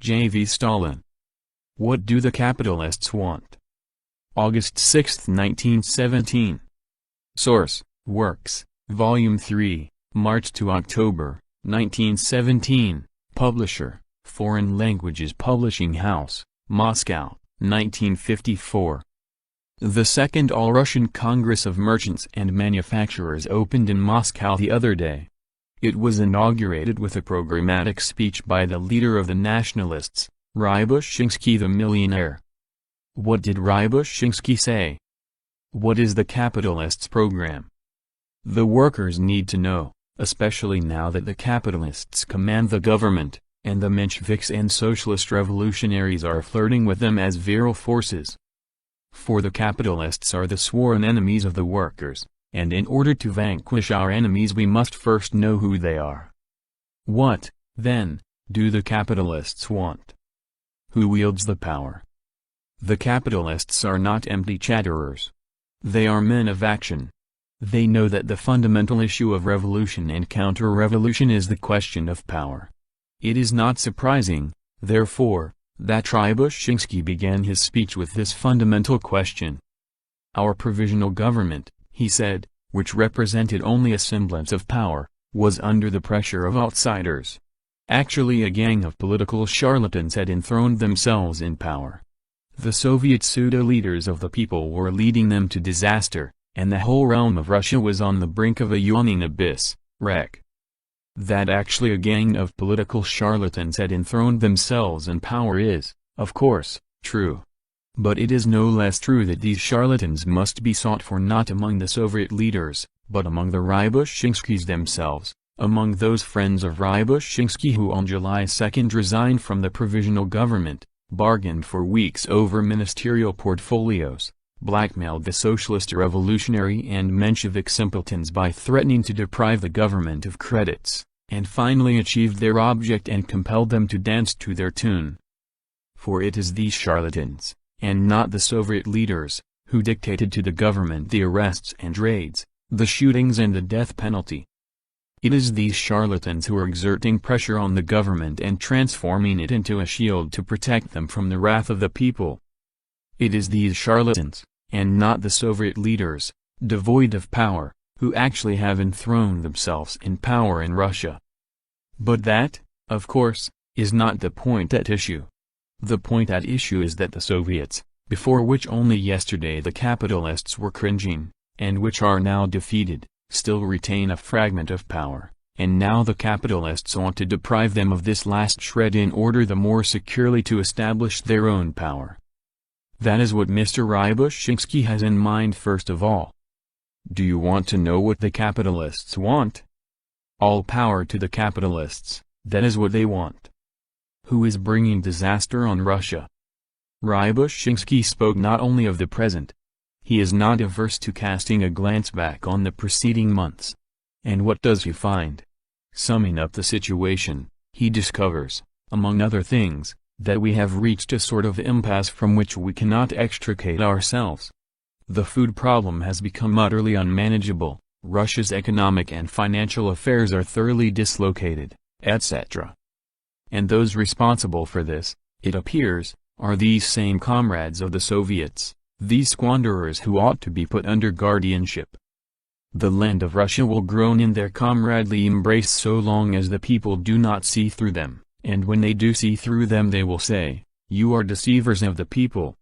J.V. Stalin. What do the capitalists want? August 6, 1917. Source: Works, Volume 3, March to October, 1917. Publisher: Foreign Languages Publishing House, Moscow, 1954. The Second All-Russian Congress of Merchants and Manufacturers opened in Moscow the other day. It was inaugurated with a programmatic speech by the leader of the nationalists, Rybushinsky the millionaire. What did Rybushinsky say? What is the capitalists' program? The workers need to know, especially now that the capitalists command the government, and the Mensheviks and socialist revolutionaries are flirting with them as virile forces. For the capitalists are the sworn enemies of the workers, and in order to vanquish our enemies we must first know who they are. What, then, do the capitalists want? Who wields the power? The capitalists are not empty chatterers. They are men of action. They know that the fundamental issue of revolution and counter-revolution is the question of power. It is not surprising, therefore, that Rybushinsky began his speech with this fundamental question. Our provisional government, he said, which represented only a semblance of power, was under the pressure of outsiders. Actually, a gang of political charlatans had enthroned themselves in power. The Soviet pseudo-leaders of the people were leading them to disaster, and the whole realm of Russia was on the brink of a yawning abyss, wreck. That actually a gang of political charlatans had enthroned themselves in power is, of course, true. But it is no less true that these charlatans must be sought for not among the Soviet leaders, but among the Rybushinskys themselves, among those friends of Rybushinsky who on July 2 resigned from the provisional government, bargained for weeks over ministerial portfolios, blackmailed the socialist revolutionary and Menshevik simpletons by threatening to deprive the government of credits, and finally achieved their object and compelled them to dance to their tune. For it is these charlatans, and not the Soviet leaders, who dictated to the government the arrests and raids, the shootings and the death penalty. It is these charlatans who are exerting pressure on the government and transforming it into a shield to protect them from the wrath of the people. It is these charlatans, and not the Soviet leaders, devoid of power, who actually have enthroned themselves in power in Russia. But that, of course, is not the point at issue. The point at issue is that the Soviets, before which only yesterday the capitalists were cringing, and which are now defeated, still retain a fragment of power, and now the capitalists want to deprive them of this last shred in order the more securely to establish their own power. That is what Mr. Rybushinsky has in mind first of all. Do you want to know what the capitalists want? All power to the capitalists, that is what they want. Who is bringing disaster on Russia? Rybushinsky spoke not only of the present. He is not averse to casting a glance back on the preceding months. And what does he find? Summing up the situation, he discovers, among other things, that we have reached a sort of impasse from which we cannot extricate ourselves. The food problem has become utterly unmanageable, Russia's economic and financial affairs are thoroughly dislocated, etc. And those responsible for this, it appears, are these same comrades of the Soviets, these squanderers who ought to be put under guardianship. The land of Russia will groan in their comradely embrace so long as the people do not see through them, and when they do see through them they will say, "You are deceivers of the people."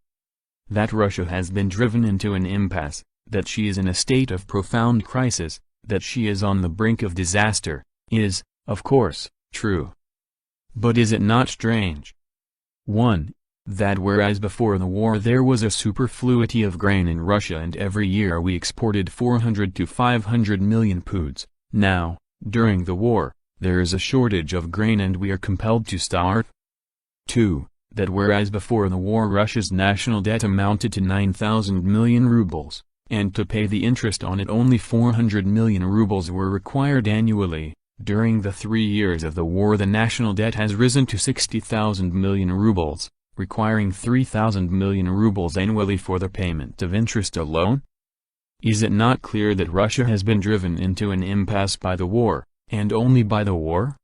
That Russia has been driven into an impasse, that she is in a state of profound crisis, that she is on the brink of disaster, is, of course, true. But is it not strange? 1. That whereas before the war there was a superfluity of grain in Russia and every year we exported 400 to 500 million poods, now, during the war, there is a shortage of grain and we are compelled to starve. 2. That whereas before the war Russia's national debt amounted to 9,000 million rubles, and to pay the interest on it only 400 million rubles were required annually, during the 3 years of the war the national debt has risen to 60,000 million rubles, requiring 3,000 million rubles annually for the payment of interest alone? Is it not clear that Russia has been driven into an impasse by the war, and only by the war?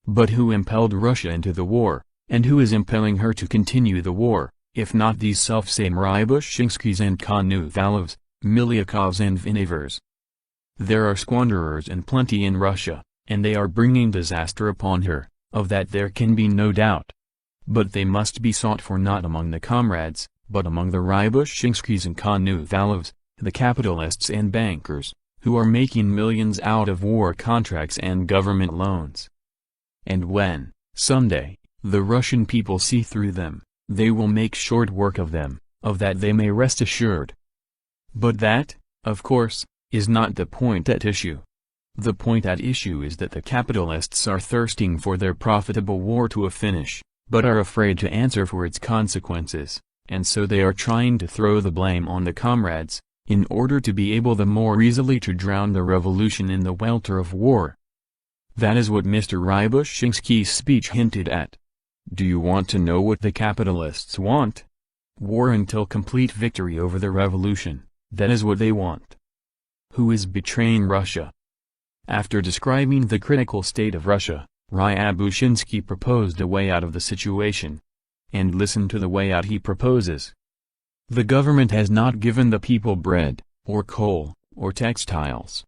But who impelled Russia into the war? And who is impelling her to continue the war, if not these selfsame Rybushinskys and Konovalovs, Milyakovs and Vinevers? There are squanderers in plenty in Russia, and they are bringing disaster upon her, of that there can be no doubt. But they must be sought for not among the comrades, but among the Rybushinskys and Konovalovs, the capitalists and bankers, who are making millions out of war contracts and government loans. And when, someday, the Russian people see through them, they will make short work of them, of that they may rest assured. But that, of course, is not the point at issue. The point at issue is that the capitalists are thirsting for their profitable war to a finish, but are afraid to answer for its consequences, and so they are trying to throw the blame on the comrades, in order to be able the more easily to drown the revolution in the welter of war. That is what Mr. Rybushinsky's speech hinted at. Do you want to know what the capitalists want? War until complete victory over the revolution, that is what they want. Who is betraying Russia? After describing the critical state of Russia, Rybushinsky proposed a way out of the situation. And listen to the way out he proposes. The government has not given the people bread, or coal, or textiles.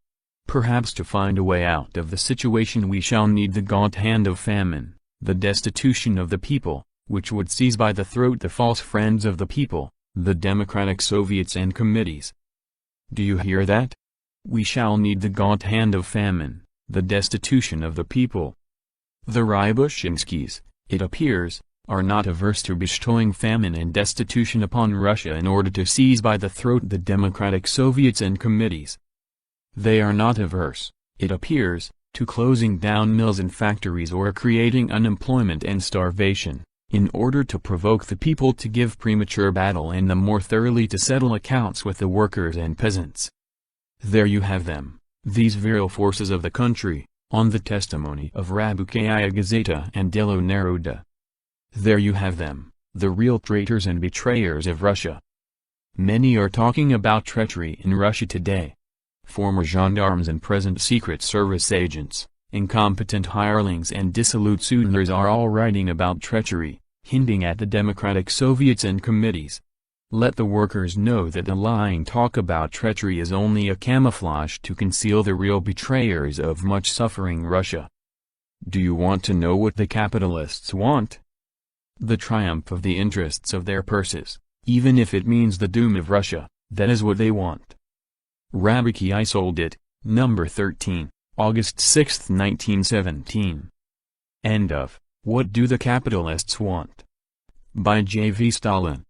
Perhaps to find a way out of the situation we shall need the gaunt hand of famine, the destitution of the people, which would seize by the throat the false friends of the people, the democratic Soviets and committees. Do you hear that? We shall need the gaunt hand of famine, the destitution of the people. The Rybushinskys, it appears, are not averse to bestowing famine and destitution upon Russia in order to seize by the throat the democratic Soviets and committees. They are not averse, it appears, to closing down mills and factories or creating unemployment and starvation, in order to provoke the people to give premature battle and the more thoroughly to settle accounts with the workers and peasants. There you have them, these virile forces of the country, on the testimony of Rabukaya Gazeta and Delo Naroda. There you have them, the real traitors and betrayers of Russia. Many are talking about treachery in Russia today. Former gendarmes and present secret service agents, incompetent hirelings and dissolute suitors are all writing about treachery, hinting at the democratic Soviets and committees. Let the workers know that the lying talk about treachery is only a camouflage to conceal the real betrayers of much suffering Russia. Do you want to know what the capitalists want? The triumph of the interests of their purses, even if it means the doom of Russia, that is what they want. Rabuki I sold it, number 13, August 6, 1917. End of, What Do the Capitalists Want? By J. V. Stalin.